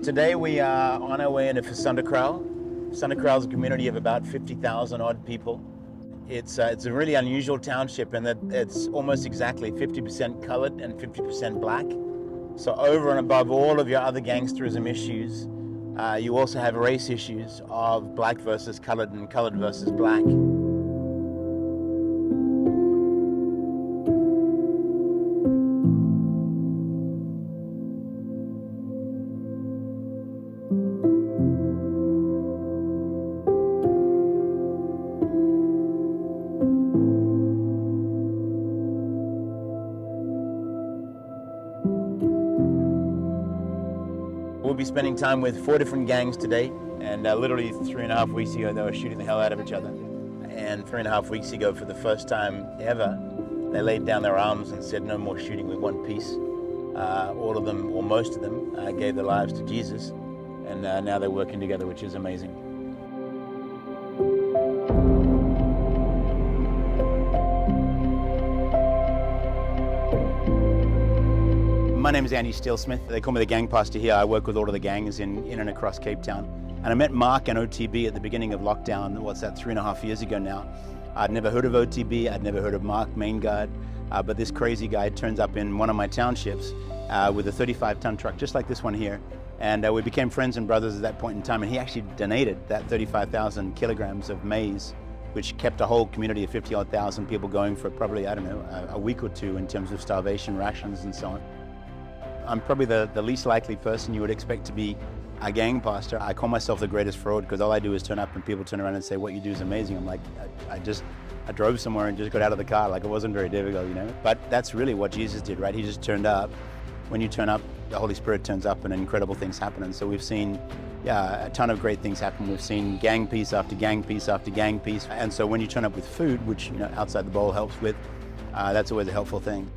Today we are on our way into Fisantekraal. Fisantekraal is a community of about 50,000 odd people. It's a really unusual township in that it's almost exactly 50% colored and 50% black. So over and above all of your other gangsterism issues, you also have race issues of black versus colored and colored versus black. We'll be spending time with 4 different gangs today, and literally 3.5 weeks ago they were shooting the hell out of each other. And 3.5 weeks ago, for the first time ever, they laid down their arms and said no more shooting, we want peace. All of them, or most of them, gave their lives to Jesus, and now they're working together, which is amazing. My name is Steele-Smith. They call me the gangpastor here. I work with all of the gangs in and across Cape Town. And I met Mark and OTB at the beginning of lockdown, 3.5 years ago now. I'd never heard of OTB, I'd never heard of Mark, main guard, but this crazy guy turns up in one of my townships with a 35-ton truck, just like this one here. And we became friends and brothers at that point in time, and he actually donated that 35,000 kilograms of maize, which kept a whole community of 50-odd thousand people going for probably, I don't know, a week or two in terms of starvation rations and so on. I'm probably the least likely person you would expect to be a gang pastor. I call myself the greatest fraud because all I do is turn up and people turn around and say, what you do is amazing. I'm like, I drove somewhere and just got out of the car. Like, it wasn't very difficult, you know? But that's really what Jesus did, right? He just turned up. When you turn up, the Holy Spirit turns up and incredible things happen. And so we've seen, a ton of great things happen. We've seen gang piece after gang piece after gang piece. And so when you turn up with food, which, Outside the Bowl helps with, that's always a helpful thing.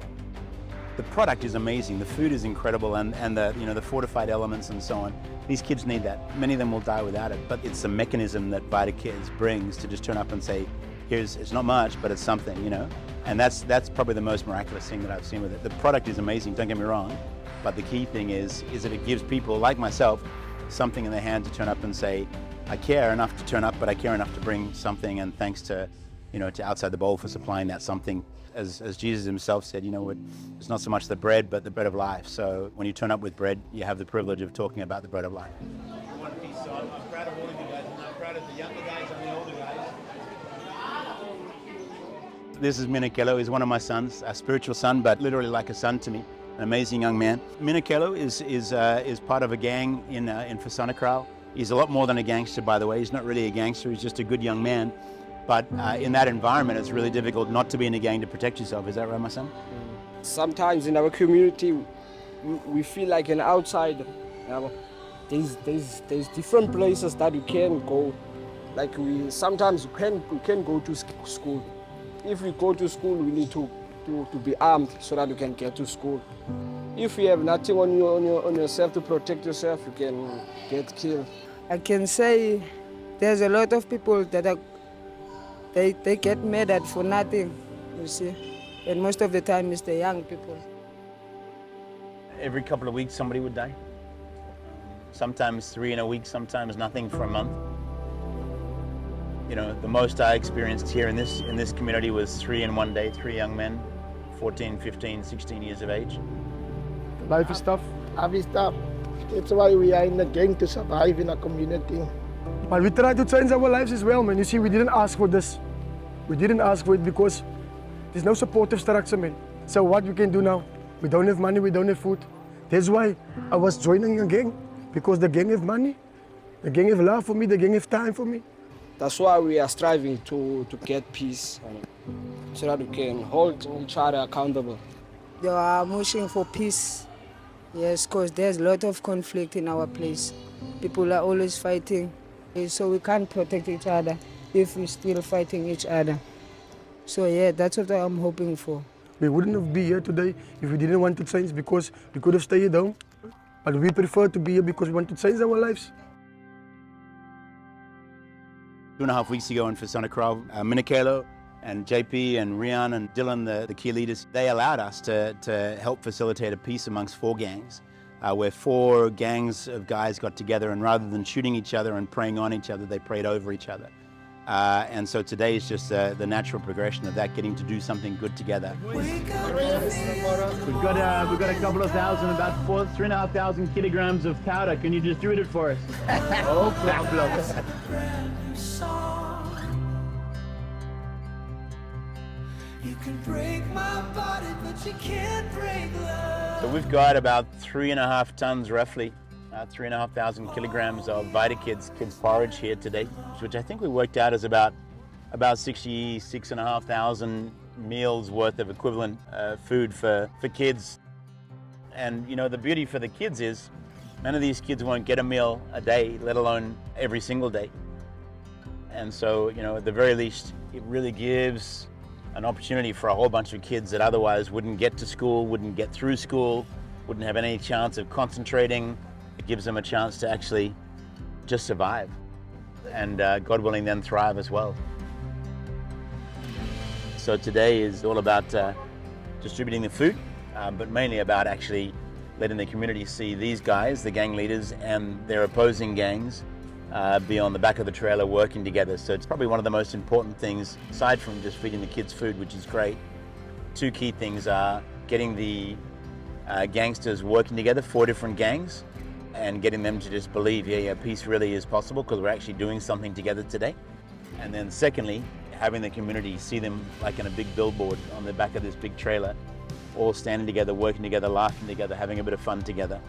The product is amazing, the food is incredible, and the fortified elements and so on. These kids need that. Many of them will die without it, but it's the mechanism that Vita Kids brings to just turn up and say, it's not much, but it's something, And that's probably the most miraculous thing that I've seen with it. The product is amazing, don't get me wrong, but the key thing is that it gives people like myself something in their hand to turn up and say, I care enough to turn up, but I care enough to bring something, and thanks to, to Outside the Bowl for supplying that something. As Jesus himself said, it's not so much the bread, but the bread of life. So when you turn up with bread, you have the privilege of talking about the bread of life. One piece, so I'm proud of all of you guys, and I'm proud of the younger guys and the older guys. This is Manenberg. He's one of my sons, a spiritual son, but literally like a son to me. An amazing young man. Manenberg is part of a gang in Fisantekraal. He's a lot more than a gangster, by the way. He's not really a gangster. He's just a good young man. But in that environment, it's really difficult not to be in a gang to protect yourself. Is that right, my son? Sometimes in our community, we feel like an outsider. There's different places that you can go. Like sometimes we can go to school. If we go to school, we need to be armed so that you can get to school. If you have nothing on yourself to protect yourself, you can get killed. I can say there's a lot of people that they get murdered for nothing, you see. And most of the time it's the young people. Every couple of weeks somebody would die. Sometimes 3 in a week, sometimes nothing for a month. The most I experienced here in this community was 3 in one day, 3 young men, 14, 15, 16 years of age. Life is tough. Life is tough. That's why we are in the gang, to survive in a community. But we try to change our lives as well, man. You see, we didn't ask for this. We didn't ask for it because there's no supportive structure, man. So what we can do now? We don't have money, we don't have food. That's why I was joining a gang, because the gang have money, the gang have love for me, the gang have time for me. That's why we are striving to get peace, so that we can hold each other accountable. They are pushing for peace, yes, because there's a lot of conflict in our place. People are always fighting. So we can't protect each other if we're still fighting each other. So that's what I'm hoping for. We wouldn't have been here today if we didn't want to change, because we could have stayed home. But we prefer to be here because we want to change our lives. 2.5 weeks ago in Fisantekraal, Manenberg and JP and Rian and Dylan, the key leaders, they allowed us to help facilitate a peace amongst 4 gangs where 4 gangs of guys got together, and rather than shooting each other and preying on each other, they prayed over each other. And so today is just the natural progression of that, getting to do something good together. We've got a couple of thousand, about 3,500 kilograms of powder. Can you distribute it for us? No problem. You can break my body, but you can't break love. So we've got about 3.5 tons, roughly. 3,500 kilograms of Vita kids porridge here today, which I think we worked out as about 66,500 meals worth of equivalent food for kids. And you know, the beauty for the kids is none of these kids won't get a meal a day, let alone every single day. And so, you know, at the very least, it really gives an opportunity for a whole bunch of kids that otherwise wouldn't get to school, wouldn't get through school, wouldn't have any chance of concentrating. It gives them a chance to actually just survive and, God willing, then thrive as well. So today is all about distributing the food, but mainly about actually letting the community see these guys, the gang leaders, and their opposing gangs be on the back of the trailer working together. So it's probably one of the most important things, aside from just feeding the kids food, which is great. 2 key things are getting the gangsters working together, 4 different gangs, and getting them to just believe, yeah, peace really is possible because we're actually doing something together today. And then secondly, having the community see them like in a big billboard on the back of this big trailer, all standing together, working together, laughing together, having a bit of fun together.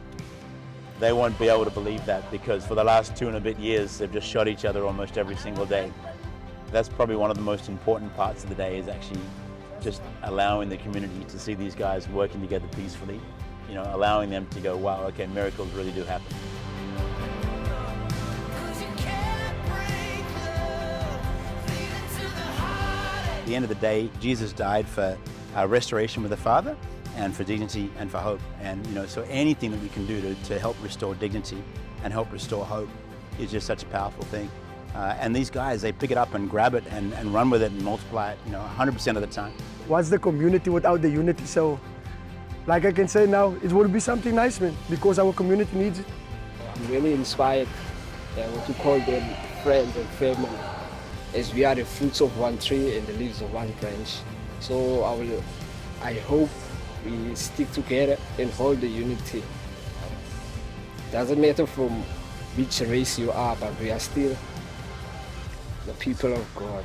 They won't be able to believe that because for the last 2 and a bit years, they've just shot each other almost every single day. That's probably one of the most important parts of the day, is actually just allowing the community to see these guys working together peacefully. You know, allowing them to go, wow, okay, miracles really do happen. At the end of the day, Jesus died for restoration with the Father and for dignity and for hope. And, you know, so anything that we can do to help restore dignity and help restore hope is just such a powerful thing. And these guys, they pick it up and grab it and run with it and multiply it, you know, 100% of the time. What's the community without the unity? So, like I can say now, it will be something nice, man, because our community needs it. I'm really inspired. I want to call them friends and family, as we are the fruits of one tree and the leaves of one branch. So I hope we stick together and hold the unity. Doesn't matter from which race you are, but we are still the people of God.